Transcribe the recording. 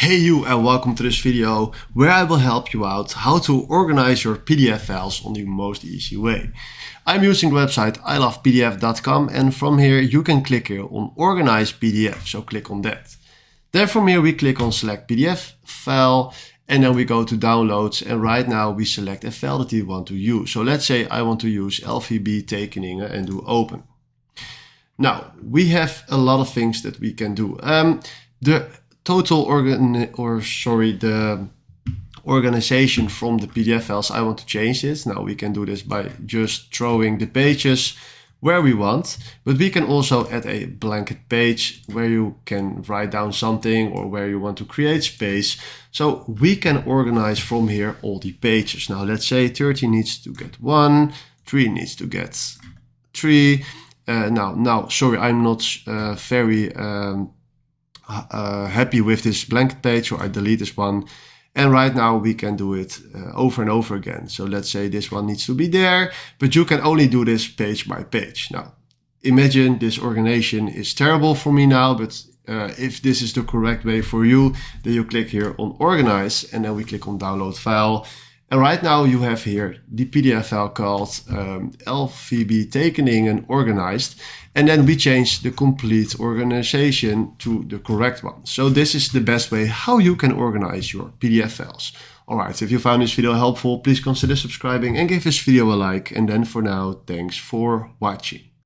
Hey you, and welcome to this video where I will help you out how to organize your PDF files on the most easy way. I'm using the website ilovepdf.com, and from here you can click here on organize PDF, so click on that. Then from here we click on select PDF file, and then we go to downloads, and right now we select a file that we want to use. So let's say I want to use LVB tekeningen and do open. Now we have a lot of things that we can do. The organization from the PDF files, I want to change this. Now we can do this by just throwing the pages where we want, but we can also add a blanket page where you can write down something or where you want to create space. So we can organize from here all the pages. Now let's say 30 needs to get 1, 3 needs to get 3. Now, sorry, I'm not very happy with this blanket page, so I delete this one. And right now we can do it over and over again. So let's say this one needs to be there, but you can only do this page by page. Now, imagine this organization is terrible for me now, but if this is the correct way for you, then you click here on organize, and then we click on download file. And right now you have here the PDF file called LVB tekeningen organized. And then we change the complete organization to the correct one. So this is the best way how you can organize your PDF files. Alright, if you found this video helpful, please consider subscribing and give this video a like. And then for now, thanks for watching.